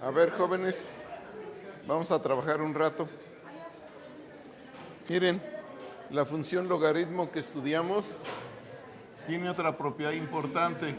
A ver, jóvenes, vamos a trabajar un rato. Miren, la función logaritmo que estudiamos tiene otra propiedad importante.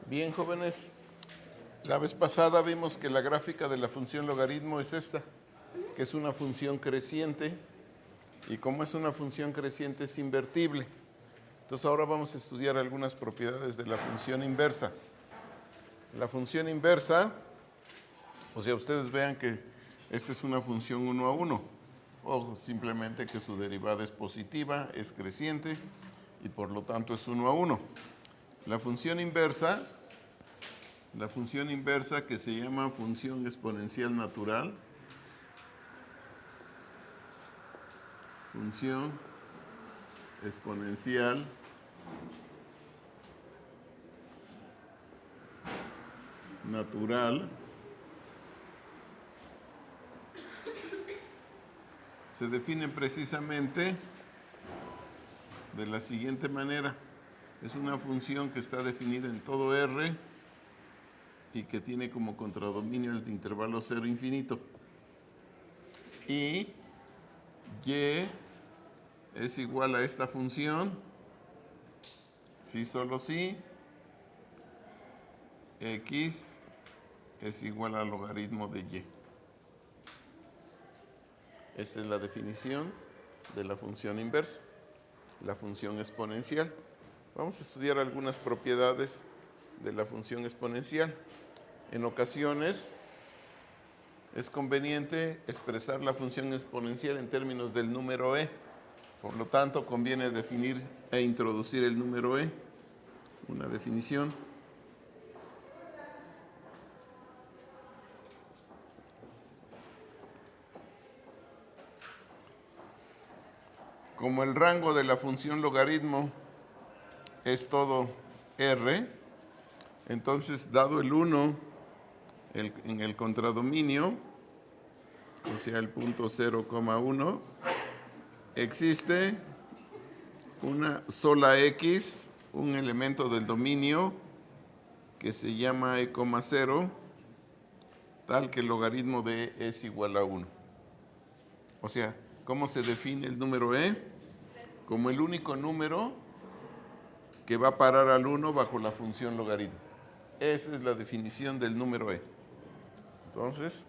Bien, jóvenes, la vez pasada vimos que la gráfica de la función logaritmo es esta, que es una función creciente, y como es una función creciente es invertible. Entonces ahora vamos a estudiar algunas propiedades de la función inversa. La función inversa, o sea, ustedes vean que esta es una función 1 a 1, o simplemente que su derivada es positiva, es creciente, y por lo tanto es 1 a 1. La función inversa que se llama función exponencial natural, función exponencial natural, se define precisamente de la siguiente manera. Es una función que está definida en todo R y que tiene como contradominio el intervalo 0 infinito. Y y es igual a esta función si solo si x es igual al logaritmo de y. Esa es la definición de la función inversa, la función exponencial. Vamos a estudiar algunas propiedades de la función exponencial. En ocasiones es conveniente expresar la función exponencial en términos del número e. Por lo tanto, conviene definir e introducir el número e, una definición. Como el rango de la función logaritmo es todo R, entonces dado el 1 en el contradominio, o sea el punto 0,1, existe una sola x, un elemento del dominio que se llama e, 0, tal que el logaritmo de e es igual a 1. O sea, ¿cómo se define el número e? Como el único número que va a parar al 1 bajo la función logaritmo. Esa es la definición del número e. Entonces,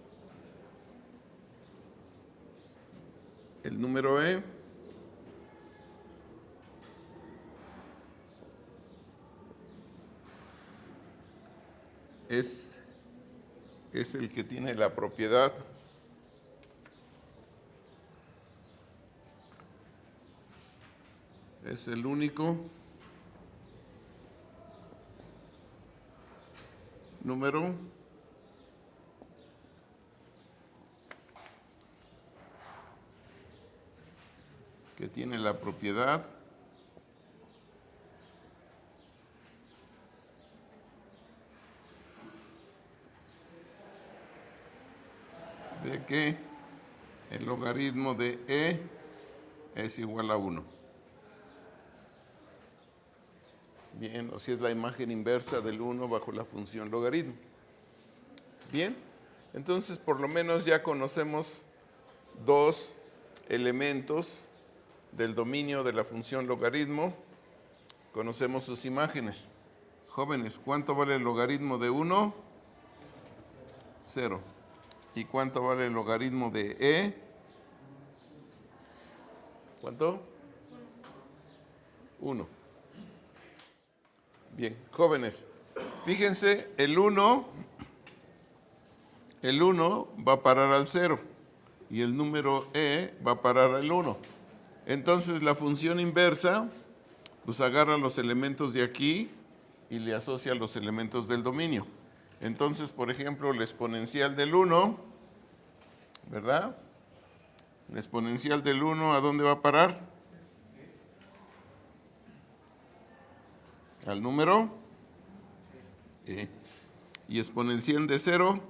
el número e es el que tiene la propiedad es el único número que tiene la propiedad de que el logaritmo de e es igual a 1. Bien, o si es la imagen inversa del 1 bajo la función logaritmo. Bien, entonces por lo menos ya conocemos dos elementos del dominio de la función logaritmo. Conocemos sus imágenes. Jóvenes, ¿cuánto vale el logaritmo de 1? 0. ¿Y cuánto vale el logaritmo de e? ¿Cuánto? 1. Bien, jóvenes, Fíjense, el 1 va a parar al 0 y el número e va a parar al 1. Entonces la función inversa, pues agarra los elementos de aquí y le asocia los elementos del dominio. Entonces, por ejemplo, la exponencial del 1, ¿verdad? La exponencial del 1, ¿a dónde va a parar? Al número e. Y exponencial de 0,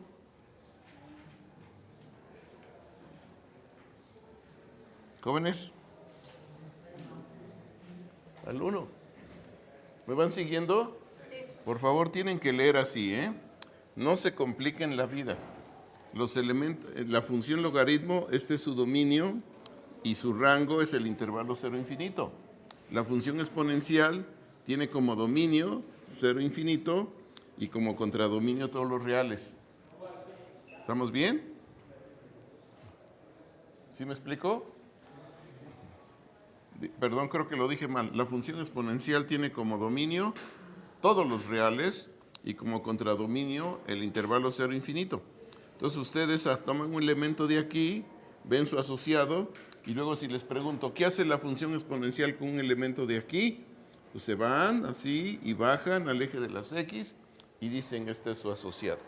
jóvenes, al 1. ¿Me van siguiendo? Sí. Por favor, tienen que leer así, ¿eh? No se compliquen la vida. Los elementos, la función logaritmo, este es su dominio y su rango es el intervalo 0 infinito. La función exponencial tiene como dominio 0 infinito y como contradominio todos los reales. ¿Estamos bien? ¿Sí me explico? Perdón, creo que lo dije mal. La función exponencial tiene como dominio todos los reales y como contradominio el intervalo 0 infinito. Entonces ustedes toman un elemento de aquí, ven su asociado y luego si les pregunto, ¿qué hace la función exponencial con un elemento de aquí? Pues se van así y bajan al eje de las X y dicen este es su asociado.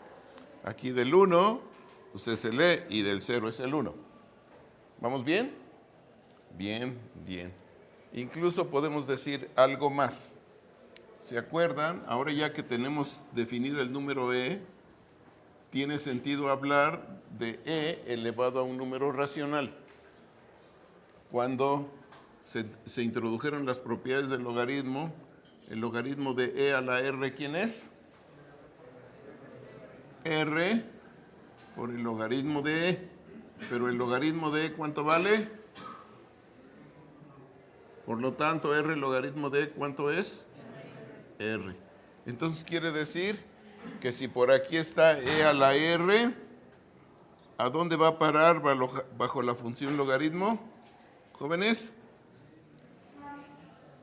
Aquí del 1, pues es el E y del 0 es el 1. ¿Vamos bien? Bien, bien. Incluso podemos decir algo más. ¿Se acuerdan? Ahora ya que tenemos definido el número E, tiene sentido hablar de E elevado a un número racional. Cuando se introdujeron las propiedades del logaritmo, el logaritmo de E a la R, ¿quién es? R por el logaritmo de E. Pero el logaritmo de E, ¿cuánto vale? Por lo tanto, R logaritmo de E, ¿cuánto es? R. Entonces quiere decir que si por aquí está E a la R, ¿a dónde va a parar bajo la función logaritmo? ¿Jóvenes?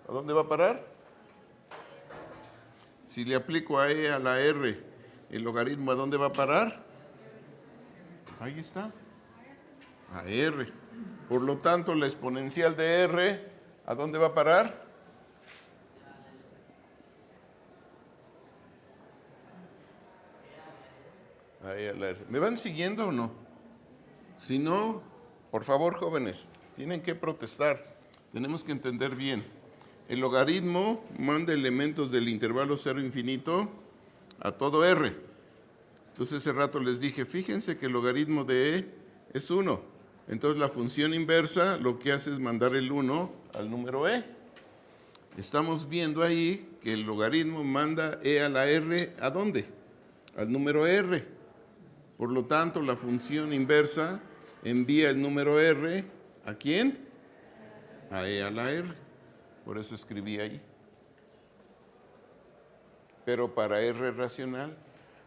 ¿A dónde va a parar? Si le aplico a E a la R, el logaritmo, ¿a dónde va a parar? Ahí está. A R. Por lo tanto, la exponencial de R, ¿a dónde va a parar? Ahí a la R. ¿Me van siguiendo o no? Si no, por favor, jóvenes, tienen que protestar. Tenemos que entender bien. El logaritmo manda elementos del intervalo 0 infinito a todo R. Entonces, hace rato les dije, fíjense que el logaritmo de E es 1. Entonces, la función inversa lo que hace es mandar el 1 al número E. Estamos viendo ahí que el logaritmo manda E a la R, ¿a dónde? Al número R. Por lo tanto, la función inversa envía el número R, ¿a quién? A E a la R. Por eso escribí ahí. Pero para R racional.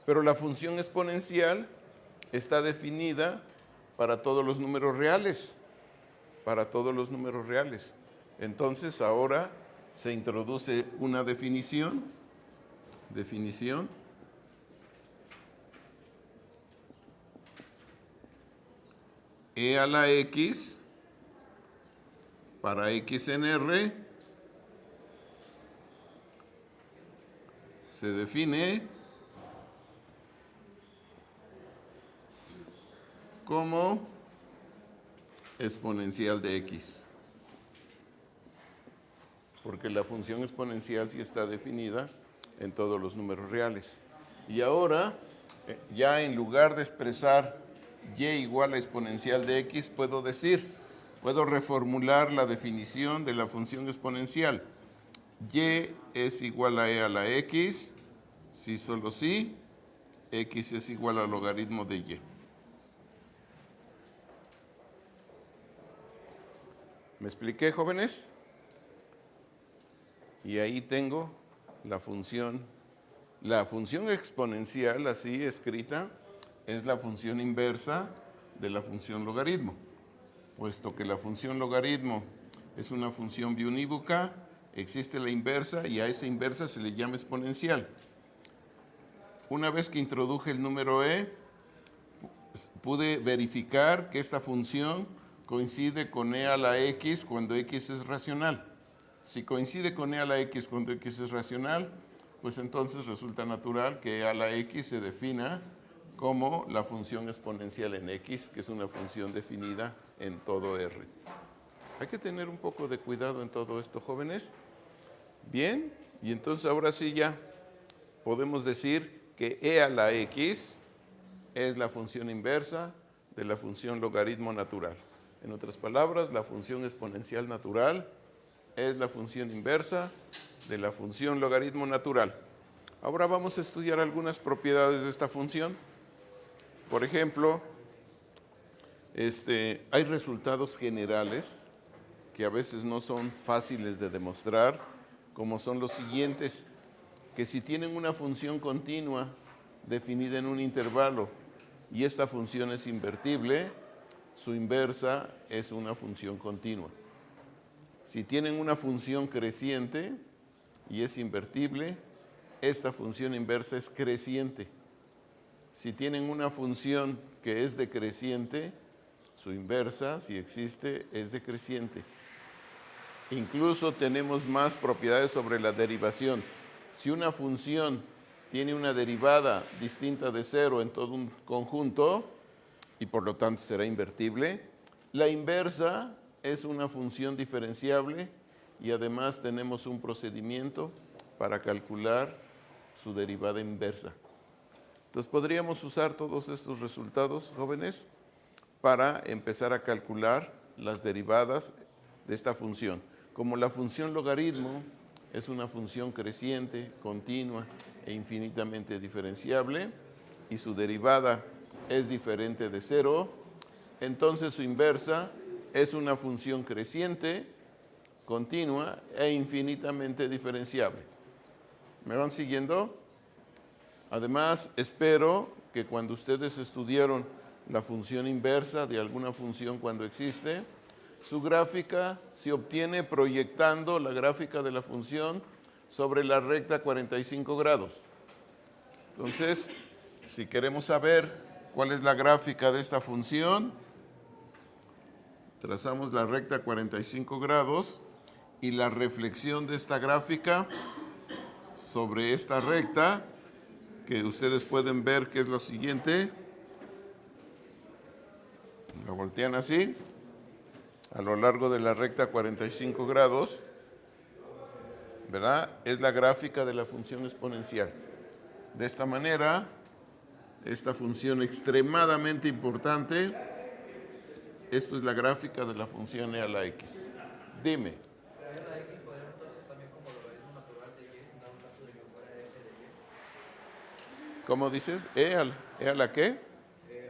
Pero la función exponencial está definida para todos los números reales. Para todos los números reales. Entonces ahora se introduce una definición. Definición. E a la X, para X en R, se define como exponencial de X. Porque la función exponencial sí está definida en todos los números reales. Y ahora, ya en lugar de expresar y igual a exponencial de X, puedo reformular la definición de la función exponencial. Y es igual a E a la X, si solo si, X es igual al logaritmo de Y. ¿Me expliqué, jóvenes? Y ahí tengo la función exponencial, así escrita, es la función inversa de la función logaritmo. Puesto que la función logaritmo es una función biunívoca, existe la inversa y a esa inversa se le llama exponencial. Una vez que introduje el número e, pude verificar que esta función coincide con e a la x cuando x es racional. Si coincide con e a la x cuando x es racional, pues entonces resulta natural que e a la x se defina como la función exponencial en x, que es una función definida en todo R. Hay que tener un poco de cuidado en todo esto, jóvenes. Bien, y entonces ahora sí ya podemos decir que e a la x es la función inversa de la función logaritmo natural. En otras palabras, la función exponencial natural es la función inversa de la función logaritmo natural. Ahora vamos a estudiar algunas propiedades de esta función. Por ejemplo, hay resultados generales que a veces no son fáciles de demostrar, como son los siguientes, que si tienen una función continua definida en un intervalo y esta función es invertible, su inversa es una función continua. Si tienen una función creciente y es invertible, esta función inversa es creciente. Si tienen una función que es decreciente, su inversa, si existe, es decreciente. Incluso tenemos más propiedades sobre la derivación. Si una función tiene una derivada distinta de cero en todo un conjunto, y por lo tanto será invertible, la inversa es una función diferenciable y además tenemos un procedimiento para calcular su derivada inversa. Entonces podríamos usar todos estos resultados, jóvenes, para empezar a calcular las derivadas de esta función. Como la función logaritmo es una función creciente, continua e infinitamente diferenciable, y su derivada es diferente de cero, entonces su inversa es una función creciente, continua e infinitamente diferenciable. ¿Me van siguiendo? Además, espero que cuando ustedes estudiaron la función inversa de alguna función cuando existe, su gráfica se obtiene proyectando la gráfica de la función sobre la recta 45 grados. Entonces, si queremos saber cuál es la gráfica de esta función, trazamos la recta 45 grados y la reflexión de esta gráfica sobre esta recta, que ustedes pueden ver que es lo siguiente. La voltean así, a lo largo de la recta 45 grados, ¿verdad? Es la gráfica de la función exponencial. De esta manera, esta función extremadamente importante, esto es la gráfica de la función e a la x. Dime. ¿Cómo dices? ¿E a la qué?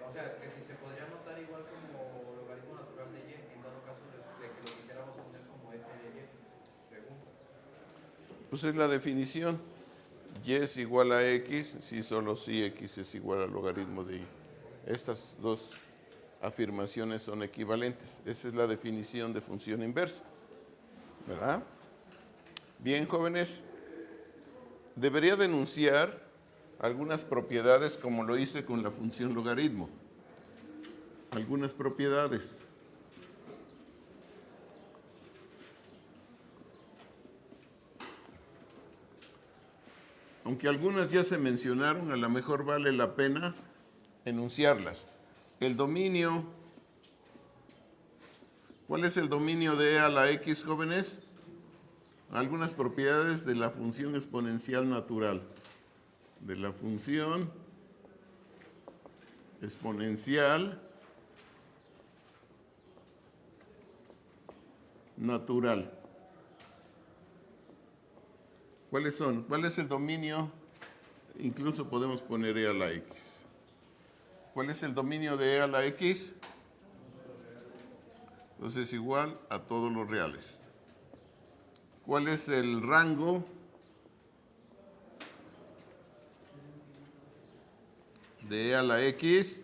O sea, que si se podría anotar igual como logaritmo natural de y, en dado caso de que lo quisiéramos poner como f de y. Pregunta. Pues es la definición. Y es igual a x si solo si x es igual al logaritmo de y. Estas dos afirmaciones son equivalentes. Esa es la definición de función inversa, ¿verdad? Bien, jóvenes, debería denunciar algunas propiedades como lo hice con la función logaritmo. Algunas propiedades. Aunque algunas ya se mencionaron, a lo mejor vale la pena enunciarlas. El dominio. ¿Cuál es el dominio de e a la x, jóvenes? Algunas propiedades de la función exponencial natural. De la función exponencial natural. ¿Cuáles son? ¿Cuál es el dominio? Incluso podemos poner e a la x. ¿Cuál es el dominio de e a la x? Entonces es igual a todos los reales. ¿Cuál es el rango de e a la x?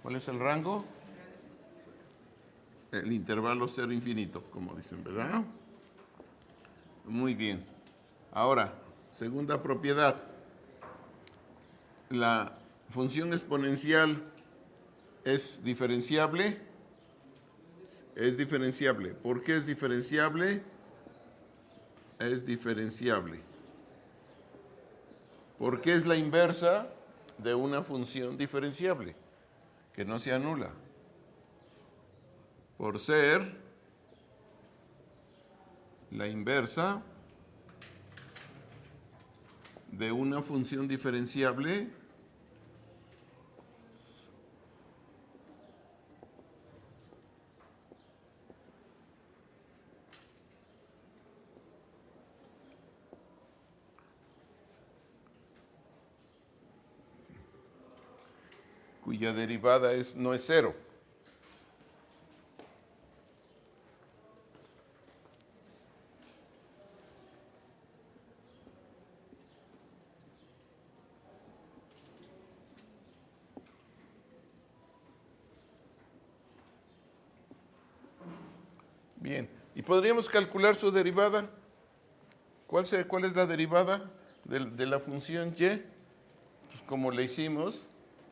¿Cuál es el rango? El intervalo cero infinito, como dicen, ¿verdad? Muy bien. Ahora, segunda propiedad. la función exponencial es diferenciable. Es diferenciable. ¿Por qué es diferenciable? Es diferenciable. Porque es la inversa de una función diferenciable, que no se anula. Por ser la inversa de una función diferenciable cuya derivada no es cero. Bien, ¿y podríamos calcular su derivada? ¿Cuál es la derivada de la función y? Pues como le hicimos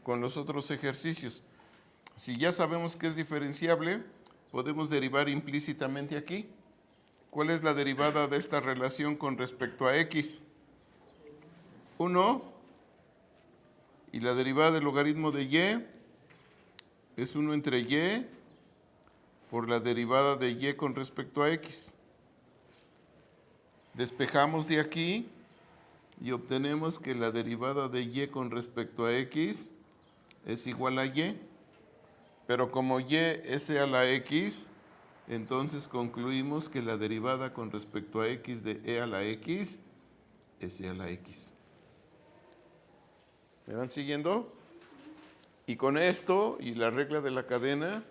con los otros ejercicios. Si ya sabemos que es diferenciable, podemos derivar implícitamente aquí. ¿Cuál es la derivada de esta relación con respecto a x? 1. Y la derivada del logaritmo de y es 1 entre y por la derivada de y con respecto a x. Despejamos de aquí y obtenemos que la derivada de y con respecto a x es igual a y. Pero como y es e a la x, entonces concluimos que la derivada con respecto a x de e a la x es e a la x. ¿Me van siguiendo? Y con esto y la regla de la cadena,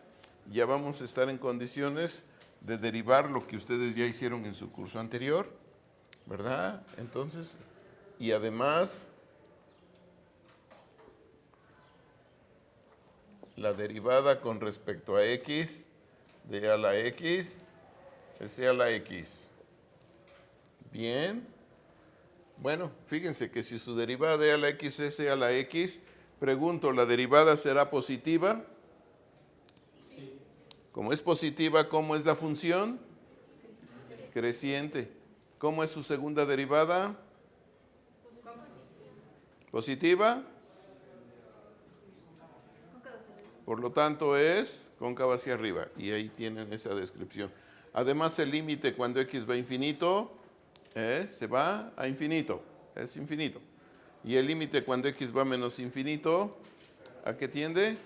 ya vamos a estar en condiciones de derivar lo que ustedes ya hicieron en su curso anterior, ¿verdad? Entonces, y además, la derivada con respecto a x de e a la x es e a la x. Bien. Bueno, fíjense que si su derivada de e a la x es e a la x, pregunto, ¿la derivada será positiva? Sí. Como es positiva, ¿cómo es la función? Creciente. ¿Cómo es su segunda derivada? ¿Positiva? Por lo tanto es cóncava hacia arriba. Y ahí tienen esa descripción. Además, el límite cuando x va a infinito se va a infinito. Es infinito. Y el límite cuando x va a menos infinito, ¿a qué tiende?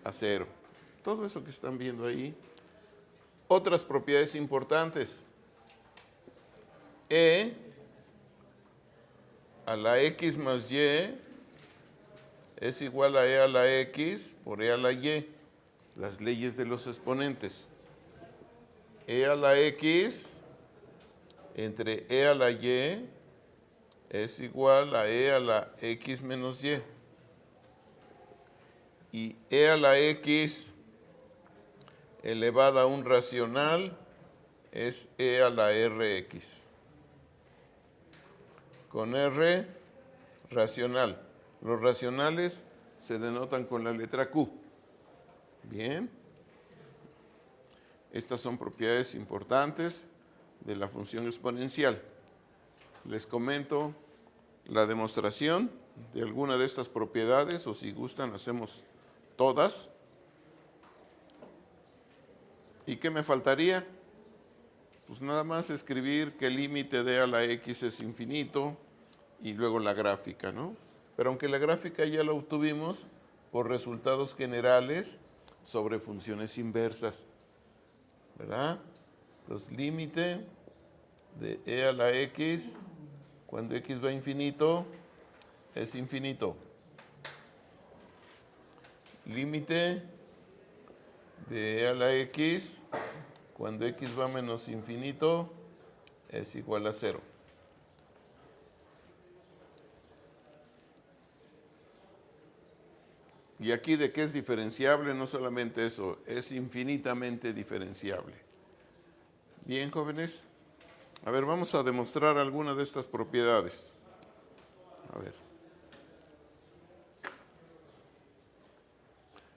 A cero. Todo eso que están viendo ahí. Otras propiedades importantes. E a la x más y es igual a e a la x por e a la y. Las leyes de los exponentes. E a la x entre e a la y es igual a e a la x menos y. Y e a la x elevada a un racional es e a la rx. Con r racional. Los racionales se denotan con la letra Q. Bien. Estas son propiedades importantes de la función exponencial. Les comento la demostración de alguna de estas propiedades, o si gustan hacemos todas. ¿Y qué me faltaría? Pues nada más escribir que el límite de e a la x es infinito y luego la gráfica, ¿no? Pero aunque la gráfica ya la obtuvimos por resultados generales sobre funciones inversas, ¿verdad? Entonces, límite de e a la x cuando x va a infinito es infinito. Límite de e a la x cuando x va a menos infinito es igual a 0. Y aquí de qué es diferenciable, no solamente eso, es infinitamente diferenciable. Bien, jóvenes. A ver, vamos a demostrar alguna de estas propiedades. A ver.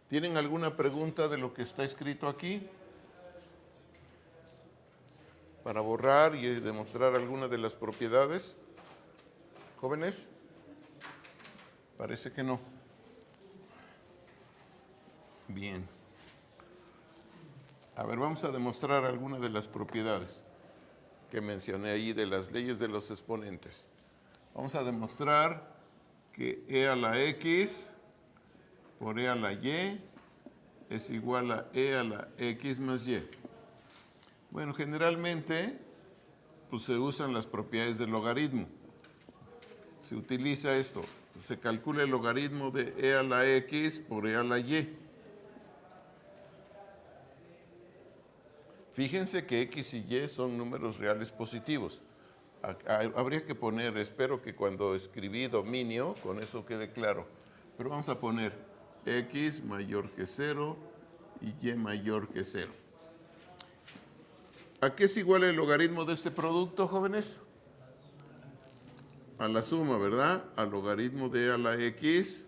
¿Tienen alguna pregunta de lo que está escrito aquí? Para borrar y demostrar alguna de las propiedades. ¿Jóvenes? Parece que no. Bien. A ver, vamos a demostrar alguna de las propiedades que mencioné ahí de las leyes de los exponentes. Vamos a demostrar que e a la x por e a la y es igual a e a la x más y. Bueno, generalmente pues, se usan las propiedades del logaritmo. Se utiliza esto. Se calcula el logaritmo de e a la x por e a la y. Fíjense que x y y son números reales positivos. Habría que poner, espero que cuando escribí dominio, con eso quede claro. Pero vamos a poner x mayor que 0 y y mayor que 0. ¿A qué es igual el logaritmo de este producto, jóvenes? A la suma, ¿verdad? Al logaritmo de e a la x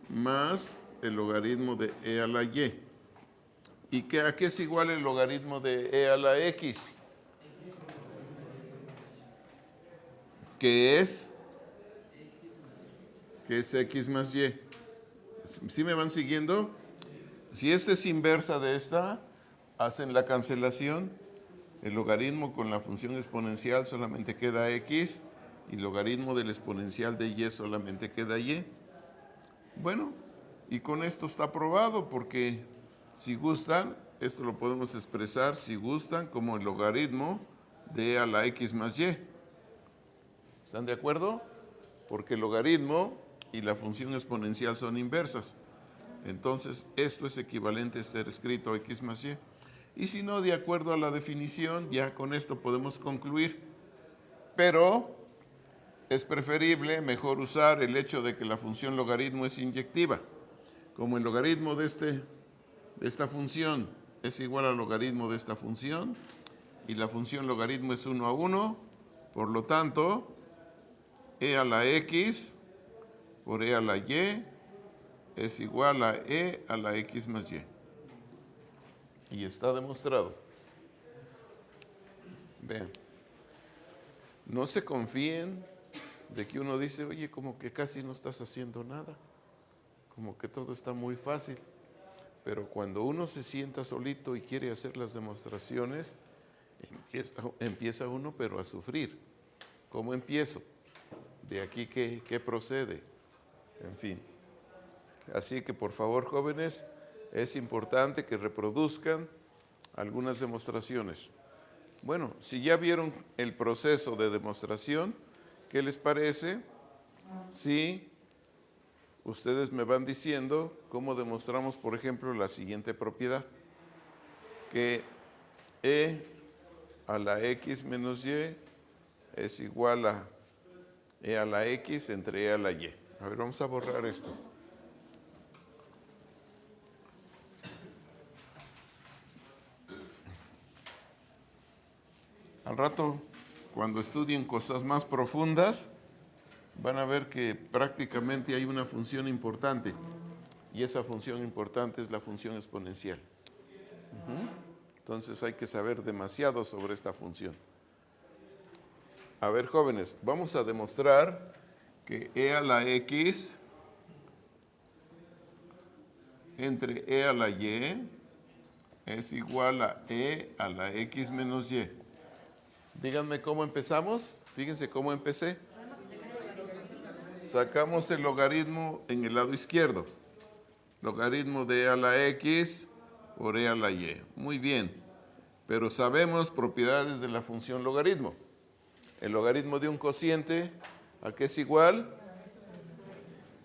más el logaritmo de e a la y. ¿Y a qué es igual el logaritmo de e a la x? ¿Qué es x más y. ¿Sí me van siguiendo? Si esta es inversa de esta, hacen la cancelación. El logaritmo con la función exponencial solamente queda x y el logaritmo del exponencial de y solamente queda y. Bueno, y con esto está probado porque si gustan, esto lo podemos expresar, si gustan, como el logaritmo de e a la x más y. ¿Están de acuerdo? Porque el logaritmo y la función exponencial son inversas. Entonces, esto es equivalente a ser escrito x más y. Y si no, de acuerdo a la definición, ya con esto podemos concluir. Pero es preferible, mejor usar el hecho de que la función logaritmo es inyectiva. Como el logaritmo de esta función es igual al logaritmo de esta función, y la función logaritmo es 1 a 1, por lo tanto, e a la x por e a la y es igual a e a la x más y. Y está demostrado. Vean. No se confíen de que uno dice, oye, como que casi no estás haciendo nada. Como que todo está muy fácil. Pero cuando uno se sienta solito y quiere hacer las demostraciones, empieza uno pero a sufrir. ¿Cómo empiezo? De aquí, ¿qué procede? En fin. Así que por favor, jóvenes, es importante que reproduzcan algunas demostraciones. Bueno, si ya vieron el proceso de demostración, ¿qué les parece si ustedes me van diciendo cómo demostramos, por ejemplo, la siguiente propiedad? Que e a la x menos y es igual a e a la x entre e a la y. A ver, vamos a borrar esto. Al rato, cuando estudien cosas más profundas, van a ver que prácticamente hay una función importante. Y esa función importante es la función exponencial. Entonces hay que saber demasiado sobre esta función. A ver, jóvenes, vamos a demostrar que e a la x entre e a la y es igual a e a la x menos y. Díganme cómo empezamos. Fíjense cómo empecé. Sacamos el logaritmo en el lado izquierdo. Logaritmo de e a la x por e a la y. Muy bien. Pero sabemos propiedades de la función logaritmo. El logaritmo de un cociente, ¿a qué es igual?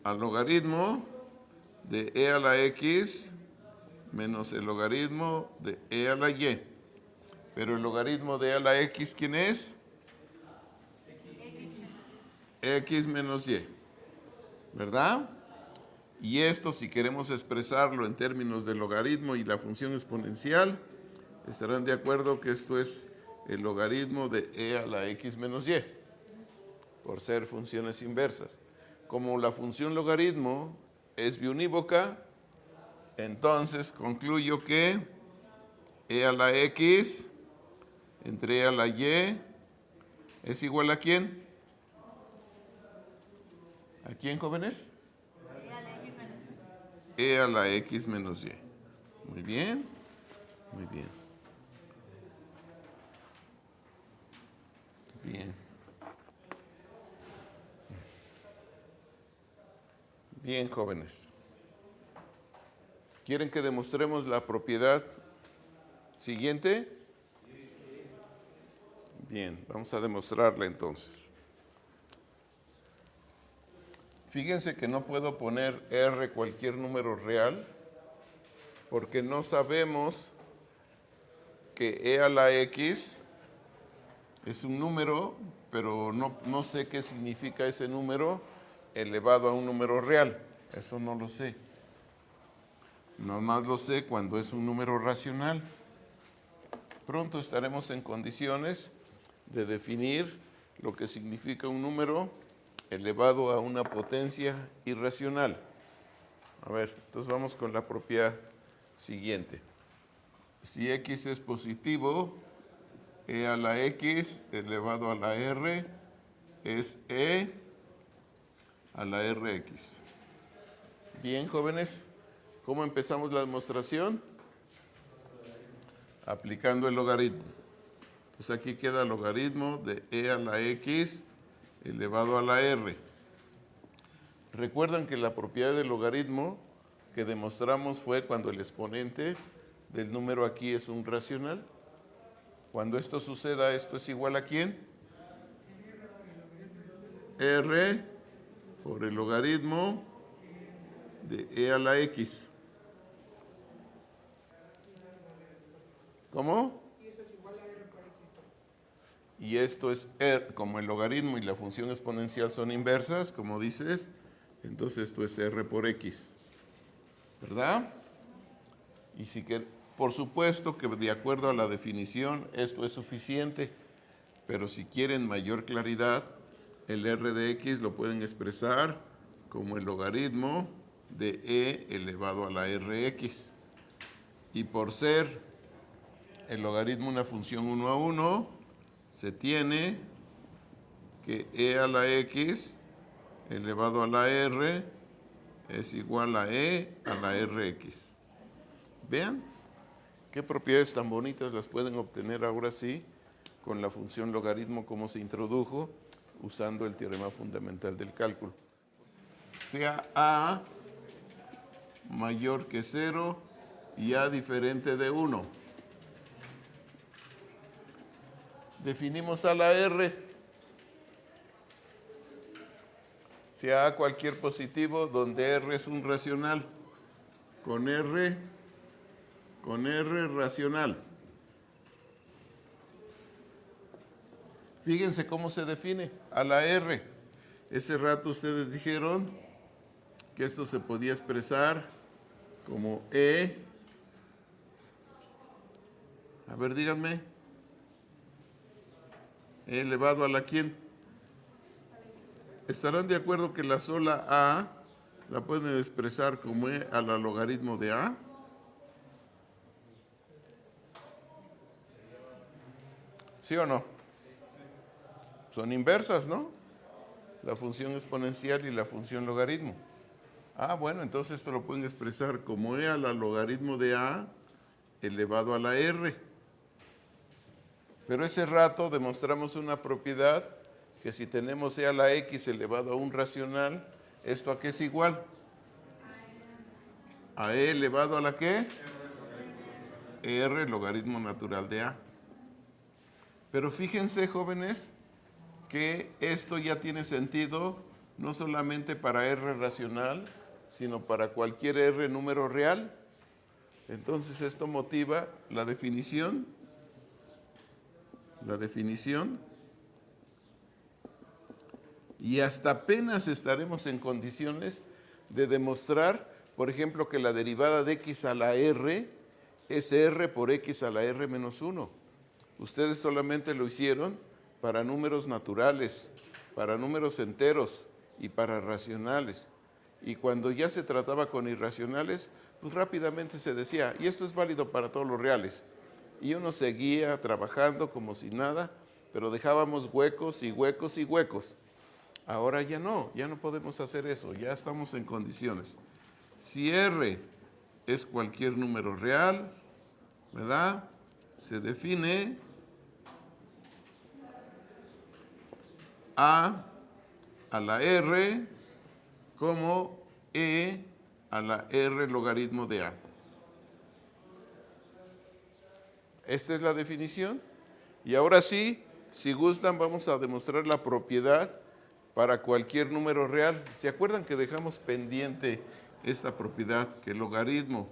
Al logaritmo de e a la x menos el logaritmo de e a la y. Pero el logaritmo de e a la x, ¿quién es? X menos y. ¿Verdad? Y esto, si queremos expresarlo en términos de logaritmo y la función exponencial, estarán de acuerdo que esto es el logaritmo de e a la x menos y, por ser funciones inversas. Como la función logaritmo es biunívoca, Entonces concluyo que e a la x entre e a la y es igual a ¿quién? ¿A quién, jóvenes? E a la x menos y. Muy bien, muy bien. Bien. Bien, jóvenes. ¿Quieren que demostremos la propiedad siguiente? Bien, vamos a demostrarla entonces. Fíjense que no puedo poner R cualquier número real porque no sabemos que e a la x es un número, pero no sé qué significa ese número elevado a un número real. Eso no lo sé. Nomás lo sé cuando es un número racional. Pronto estaremos en condiciones de definir lo que significa un número elevado a una potencia irracional. A ver, entonces vamos con la propiedad siguiente. Si x es positivo, e a la x elevado a la r es e a la rx. Bien, jóvenes, ¿cómo empezamos la demostración? Aplicando el logaritmo. Pues aquí queda el logaritmo de e a la x elevado a la r. Recuerdan que la propiedad del logaritmo que demostramos fue cuando el exponente del número aquí es un racional. Cuando esto suceda, ¿esto es igual a quién? R por el logaritmo de e a la x. ¿Cómo? Y esto es R, como el logaritmo y la función exponencial son inversas, como dices, entonces esto es R por X, ¿verdad? Y si que, por supuesto que de acuerdo a la definición esto es suficiente, pero si quieren mayor claridad, el R de X lo pueden expresar como el logaritmo de E elevado a la Rx. Y por ser el logaritmo una función 1 a 1, se tiene que e a la x elevado a la r es igual a e a la rx. Vean qué propiedades tan bonitas las pueden obtener ahora sí con la función logaritmo como se introdujo usando el teorema fundamental del cálculo. Sea a mayor que 0 y a diferente de 1. Definimos a la R. Sea A cualquier positivo donde R es un racional. Con R racional. Fíjense cómo se define a la R. Ese rato ustedes dijeron que esto se podía expresar como E. A ver, díganme. E elevado a la ¿quién? ¿Estarán de acuerdo que la sola A la pueden expresar como E a la logaritmo de A? ¿Sí o no? Son inversas, ¿no? La función exponencial y la función logaritmo. Ah, bueno, entonces esto lo pueden expresar como E a la logaritmo de A elevado a la R. Pero ese rato demostramos una propiedad que si tenemos e a la x elevado a un racional, ¿esto a qué es igual? A e elevado a la ¿qué? R, logaritmo natural de a. Pero fíjense, jóvenes, que esto ya tiene sentido no solamente para r racional, sino para cualquier r número real. Entonces esto motiva la definición. Y hasta apenas estaremos en condiciones de demostrar, por ejemplo, que la derivada de x a la r es r por x a la r menos 1. Ustedes solamente lo hicieron para números naturales, para números enteros y para racionales. Y cuando ya se trataba con irracionales, pues rápidamente se decía, y esto es válido para todos los reales. Y uno seguía trabajando como si nada, pero dejábamos huecos y huecos y huecos. Ahora ya no podemos hacer eso, ya estamos en condiciones. Si R es cualquier número real, ¿verdad? Se define A a la R como E a la R logaritmo de A. Esta es la definición. Y ahora sí, si gustan, vamos a demostrar la propiedad para cualquier número real. ¿Se acuerdan que dejamos pendiente esta propiedad, que el logaritmo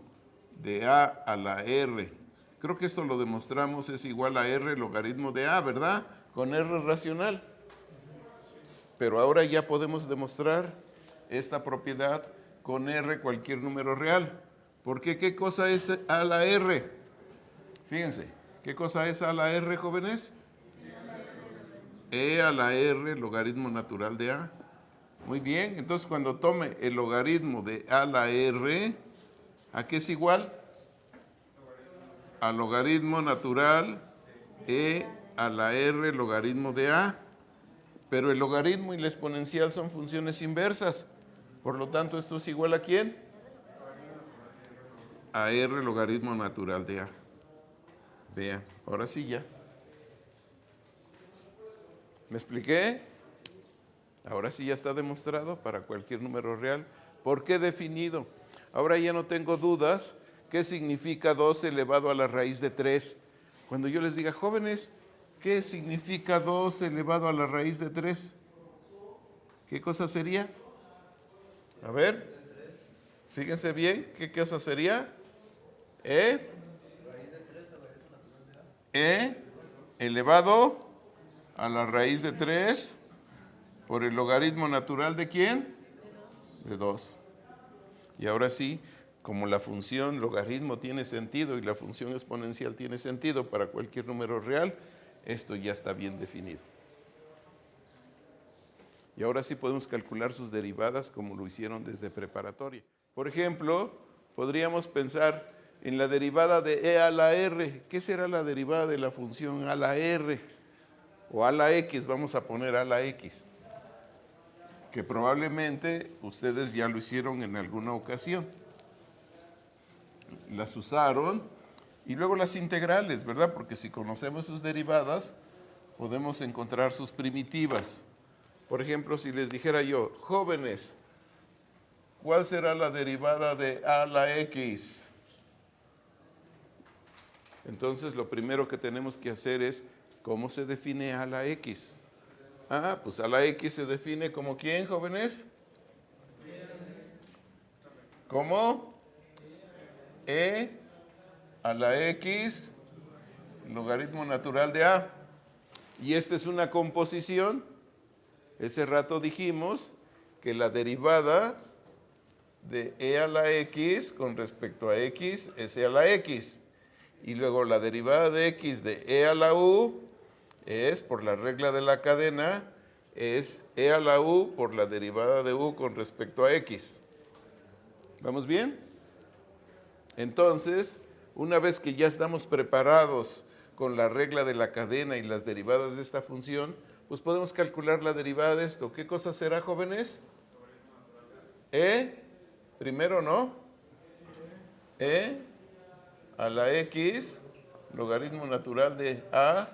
de A a la R, creo que esto lo demostramos, es igual a R logaritmo de A, ¿verdad? Con R racional. Pero ahora ya podemos demostrar esta propiedad con R cualquier número real. ¿Por qué? ¿Qué cosa es A a la R? Fíjense, ¿qué cosa es A a la R, jóvenes? E a la R logaritmo natural de A. Muy bien, entonces cuando tome el logaritmo de A a la R, ¿a qué es igual? Al logaritmo natural E a la R logaritmo de A. Pero el logaritmo y la exponencial son funciones inversas. Por lo tanto, ¿esto es igual a quién? A R logaritmo natural de A. Vean, ahora sí ya. ¿Me expliqué? Ahora sí ya está demostrado para cualquier número real. ¿Por qué definido? Ahora ya no tengo dudas. ¿Qué significa 2 elevado a la raíz de 3? Cuando yo les diga, jóvenes, ¿qué significa 2 elevado a la raíz de 3? ¿Qué cosa sería? A ver, fíjense bien, ¿qué cosa sería? E elevado a la raíz de 3 por el logaritmo natural ¿de quién? De 2. Y ahora sí, como la función logaritmo tiene sentido y la función exponencial tiene sentido para cualquier número real, esto ya está bien definido. Y ahora sí podemos calcular sus derivadas como lo hicieron desde preparatoria. Por ejemplo, podríamos pensar en la derivada de E a la R. ¿Qué será la derivada de la función a la R? O a la X, vamos a poner a la X. Que probablemente ustedes ya lo hicieron en alguna ocasión. Las usaron y luego las integrales, ¿verdad? Porque si conocemos sus derivadas, podemos encontrar sus primitivas. Por ejemplo, si les dijera yo, jóvenes, ¿cuál será la derivada de A a la X? Entonces, lo primero que tenemos que hacer es, ¿cómo se define A a la X? Ah, pues A la X se define como ¿quién, jóvenes? ¿Cómo? E a la X, logaritmo natural de A. Y esta es una composición. Ese rato dijimos que la derivada de E a la X con respecto a X es E a la X. Y luego la derivada de X de E a la U es, por la regla de la cadena, es E a la U por la derivada de U con respecto a X. ¿Vamos bien? Entonces, una vez que ya estamos preparados con la regla de la cadena y las derivadas de esta función, pues podemos calcular la derivada de esto. ¿Qué cosa será, jóvenes? E, primero, ¿no? E a la X, logaritmo natural de A,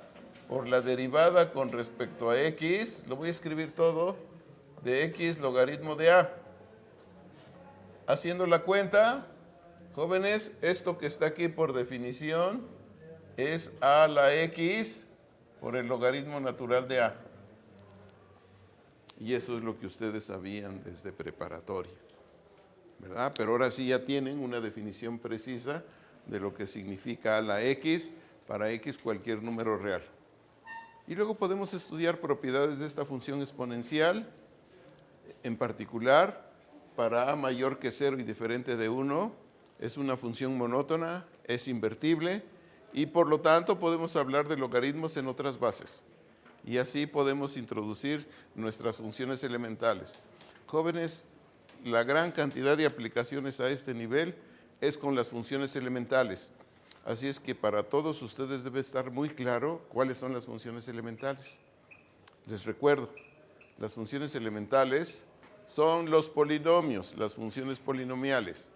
por la derivada con respecto a X, lo voy a escribir todo, de X logaritmo de A. Haciendo la cuenta, jóvenes, esto que está aquí por definición es A a la X por el logaritmo natural de A. Y eso es lo que ustedes sabían desde preparatoria, ¿verdad? Pero ahora sí ya tienen una definición precisa de lo que significa A la X para X cualquier número real. Y luego podemos estudiar propiedades de esta función exponencial, en particular para A mayor que 0 y diferente de 1, es una función monótona, es invertible y por lo tanto podemos hablar de logaritmos en otras bases. Y así podemos introducir nuestras funciones elementales. Jóvenes, la gran cantidad de aplicaciones a este nivel es con las funciones elementales. Así es que para todos ustedes debe estar muy claro cuáles son las funciones elementales. Les recuerdo, las funciones elementales son los polinomios, las funciones polinomiales,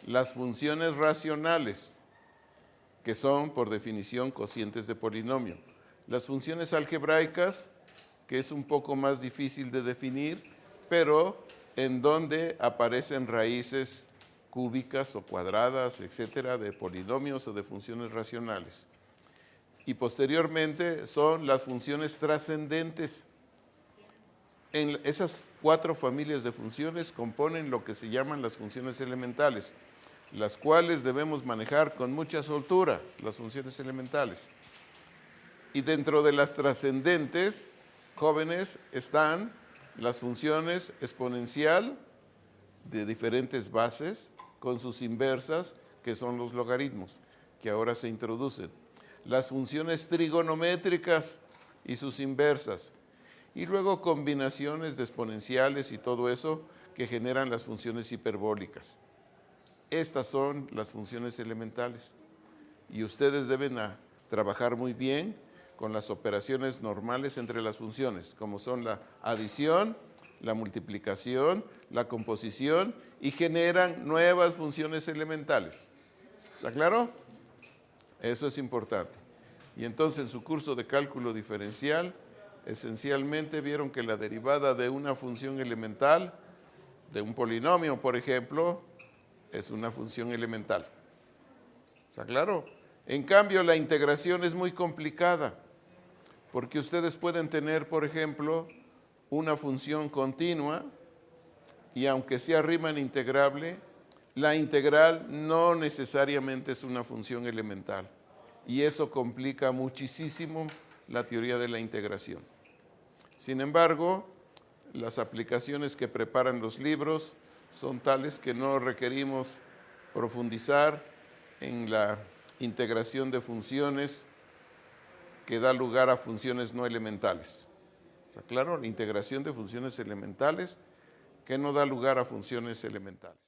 las funciones racionales, que son por definición cocientes de polinomio, las funciones algebraicas, que es un poco más difícil de definir, pero en donde aparecen raíces cúbicas o cuadradas, etcétera, de polinomios o de funciones racionales. Y posteriormente son las funciones trascendentes. En esas 4 familias de funciones componen lo que se llaman las funciones elementales, las cuales debemos manejar con mucha soltura, las funciones elementales. Y dentro de las trascendentes, jóvenes, están las funciones exponencial de diferentes bases con sus inversas, que son los logaritmos, que ahora se introducen. Las funciones trigonométricas y sus inversas. Y luego combinaciones de exponenciales y todo eso que generan las funciones hiperbólicas. Estas son las funciones elementales. Y ustedes deben trabajar muy bien con las operaciones normales entre las funciones, como son la adición, la multiplicación, la composición, y generan nuevas funciones elementales. ¿Está claro? Eso es importante. Y entonces en su curso de cálculo diferencial, esencialmente vieron que la derivada de una función elemental, de un polinomio, por ejemplo, es una función elemental. ¿Está claro? En cambio, la integración es muy complicada, porque ustedes pueden tener, por ejemplo, una función continua, y aunque sea Riemann integrable, la integral no necesariamente es una función elemental. Y eso complica muchísimo la teoría de la integración. Sin embargo, las aplicaciones que preparan los libros son tales que no requerimos profundizar en la integración de funciones que da lugar a funciones no elementales. ¿Está claro? La integración de funciones elementales que no da lugar a funciones elementales.